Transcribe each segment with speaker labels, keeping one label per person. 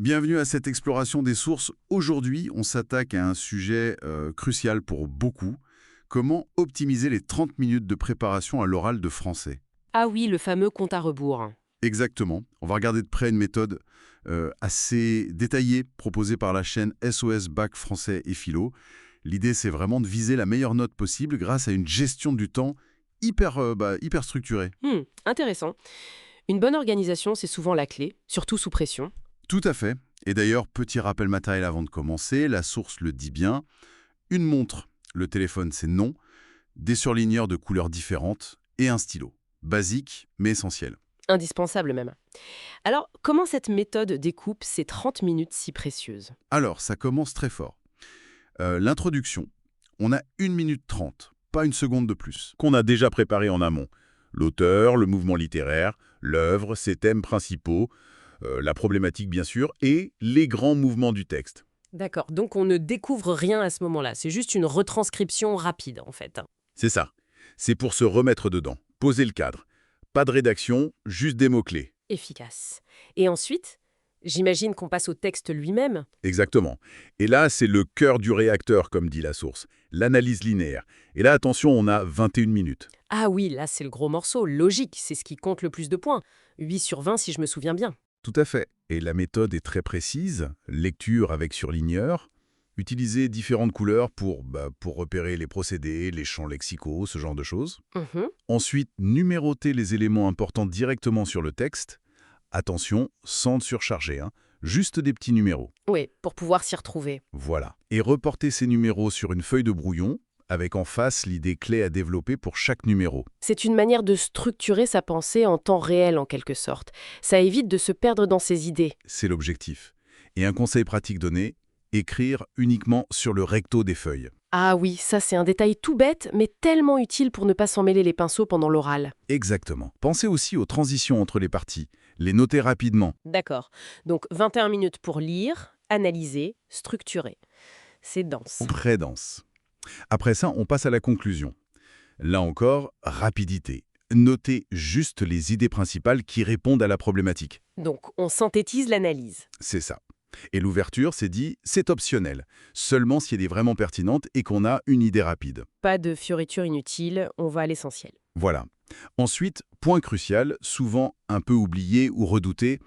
Speaker 1: Bienvenue à cette exploration des sources. Aujourd'hui, on s'attaque à un sujet crucial pour beaucoup. Comment optimiser les 30 minutes de préparation à l'oral de français?
Speaker 2: Ah oui, le fameux compte à rebours.
Speaker 1: Exactement. On va regarder de près une méthode assez détaillée proposée par la chaîne SOS Bac Français et Philo. L'idée, c'est vraiment de viser la meilleure note possible grâce à une gestion du temps hyper structurée.
Speaker 2: Intéressant. Une bonne organisation, c'est souvent la clé, surtout sous pression.
Speaker 1: Tout à fait. Et d'ailleurs, petit rappel matériel avant de commencer, la source le dit bien. Une montre, le téléphone c'est non, des surligneurs de couleurs différentes et un stylo. Basique, mais essentiel.
Speaker 2: Indispensable même. Alors, comment cette méthode découpe ces 30 minutes si précieuses?
Speaker 1: Alors, ça commence très fort. L'introduction. On a 1 minute 30, pas une seconde de plus, qu'on a déjà préparé en amont. L'auteur, le mouvement littéraire, l'œuvre, ses thèmes principaux, la problématique bien sûr, et les grands mouvements du texte.
Speaker 2: D'accord, donc on ne découvre rien à ce moment-là, c'est juste une retranscription rapide en fait.
Speaker 1: C'est ça. C'est pour se remettre dedans, poser le cadre. Pas de rédaction, juste des mots-clés.
Speaker 2: Efficace. Et ensuite, j'imagine qu'on passe au texte lui-même.
Speaker 1: Exactement. Et là, c'est le cœur du réacteur, comme dit la source, l'analyse linéaire. Et là, attention, on a 21 minutes.
Speaker 2: Ah oui, là c'est le gros morceau, logique, c'est ce qui compte le plus de points. 8 sur 20 si je me souviens bien.
Speaker 1: Tout à fait. Et la méthode est très précise, lecture avec surligneur, utiliser différentes couleurs pour repérer les procédés, les champs lexicaux, ce genre de choses.
Speaker 2: Mhm.
Speaker 1: Ensuite, numéroter les éléments importants directement sur le texte. Attention, sans surcharger, hein, juste des petits numéros.
Speaker 2: Oui, pour pouvoir s'y retrouver.
Speaker 1: Voilà. Et reporter ces numéros sur une feuille de brouillon, avec en face l'idée clé à développer pour chaque numéro.
Speaker 2: C'est une manière de structurer sa pensée en temps réel en quelque sorte. Ça évite de se perdre dans ses idées.
Speaker 1: C'est l'objectif. Et un conseil pratique donné, écrire uniquement sur le recto des feuilles.
Speaker 2: Ah oui, ça c'est un détail tout bête, mais tellement utile pour ne pas s'en mêler les pinceaux pendant l'oral.
Speaker 1: Exactement. Pensez aussi aux transitions entre les parties, les noter rapidement.
Speaker 2: D'accord. Donc 21 minutes pour lire, analyser, structurer. C'est dense.
Speaker 1: Très dense. Après ça, on passe à la conclusion. Là encore, rapidité. Notez juste les idées principales qui répondent à la problématique.
Speaker 2: Donc on synthétise l'analyse.
Speaker 1: C'est ça. Et l'ouverture, c'est dit, c'est optionnel. Seulement si elle est vraiment pertinente et qu'on a une idée rapide.
Speaker 2: Pas de fioritures inutiles, on va à l'essentiel.
Speaker 1: Voilà. Ensuite, point crucial, souvent un peu oublié ou redouté,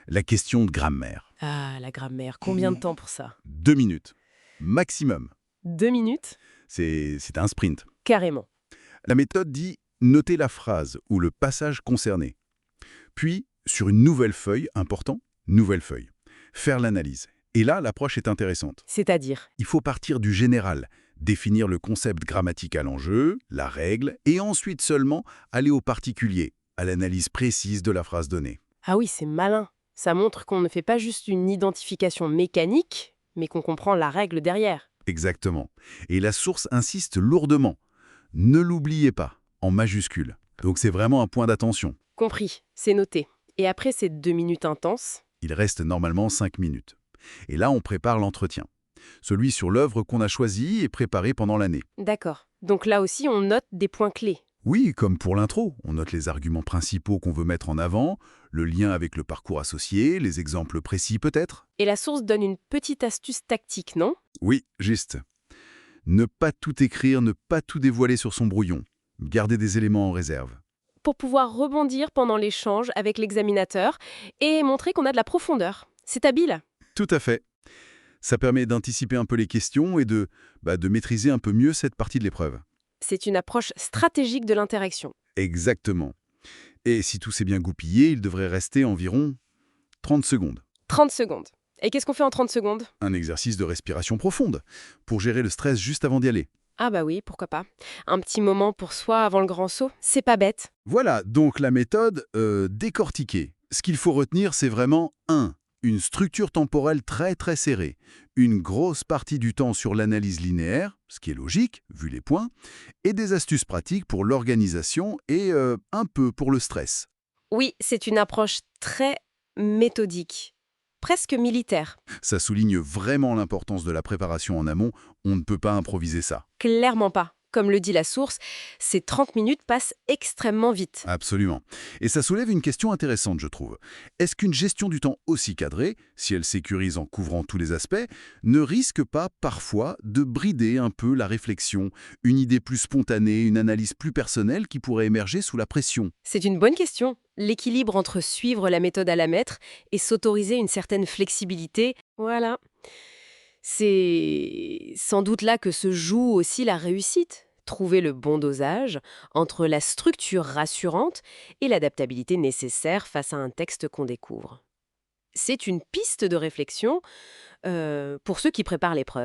Speaker 1: la question de grammaire.
Speaker 2: Ah, la grammaire, combien de temps pour ça?
Speaker 1: 2 minutes. Maximum.
Speaker 2: 2 minutes?
Speaker 1: C'est un sprint.
Speaker 2: Carrément.
Speaker 1: La méthode dit noter la phrase ou le passage concerné. Puis, sur une nouvelle feuille, important, nouvelle feuille, faire l'analyse. Et là, l'approche est intéressante.
Speaker 2: C'est-à-dire?
Speaker 1: Il faut partir du général, définir le concept grammatical en jeu, la règle, et ensuite seulement aller au particulier, à l'analyse précise de la phrase donnée.
Speaker 2: Ah oui, c'est malin. Ça montre qu'on ne fait pas juste une identification mécanique, mais qu'on comprend la règle derrière.
Speaker 1: Exactement. Et la source insiste lourdement. Ne l'oubliez pas, en majuscule. Donc c'est vraiment un point d'attention.
Speaker 2: Compris, c'est noté. Et après ces 2 minutes intenses,
Speaker 1: Il reste normalement 5 minutes. Et là, on prépare l'entretien. Celui sur l'œuvre qu'on a choisie et préparée pendant l'année.
Speaker 2: d'accord. Donc là aussi, on note des points clés.
Speaker 1: Oui, comme pour l'intro, on note les arguments principaux qu'on veut mettre en avant, le lien avec le parcours associé, les exemples précis peut-être.
Speaker 2: Et la source donne une petite astuce tactique, non?
Speaker 1: Oui, juste. Ne pas tout écrire, ne pas tout dévoiler sur son brouillon. Garder des éléments en réserve.
Speaker 2: Pour pouvoir rebondir pendant l'échange avec l'examinateur et montrer qu'on a de la profondeur. C'est habile.
Speaker 1: Tout à fait. Ça permet d'anticiper un peu les questions et de maîtriser un peu mieux cette partie de l'épreuve.
Speaker 2: C'est une approche stratégique de l'interaction.
Speaker 1: Exactement. Et si tout s'est bien goupillé, il devrait rester environ 30 secondes.
Speaker 2: 30 secondes. Et qu'est-ce qu'on fait en 30 secondes?
Speaker 1: Un exercice de respiration profonde, pour gérer le stress juste avant d'y aller.
Speaker 2: Ah bah oui, pourquoi pas. Un petit moment pour soi avant le grand saut, c'est pas bête.
Speaker 1: Voilà, donc la méthode décortiquée. Ce qu'il faut retenir, c'est vraiment 1. Une structure temporelle très très serrée. Une grosse partie du temps sur l'analyse linéaire, ce qui est logique, vu les points, et des astuces pratiques pour l'organisation et un peu pour le stress.
Speaker 2: Oui, c'est une approche très méthodique, presque militaire.
Speaker 1: Ça souligne vraiment l'importance de la préparation en amont, on ne peut pas improviser ça.
Speaker 2: Clairement pas. comme le dit la source, ces 30 minutes passent extrêmement vite.
Speaker 1: Absolument. Et ça soulève une question intéressante, je trouve. Est-ce qu'une gestion du temps aussi cadrée, si elle sécurise en couvrant tous les aspects, ne risque pas parfois de brider un peu la réflexion, une idée plus spontanée, une analyse plus personnelle qui pourrait émerger sous la pression?
Speaker 2: C'est une bonne question. L'équilibre entre suivre la méthode à la lettre et s'autoriser une certaine flexibilité, voilà. C'est sans doute là que se joue aussi la réussite. Trouver le bon dosage entre la structure rassurante et l'adaptabilité nécessaire face à un texte qu'on découvre. C'est une piste de réflexion pour ceux qui préparent l'épreuve.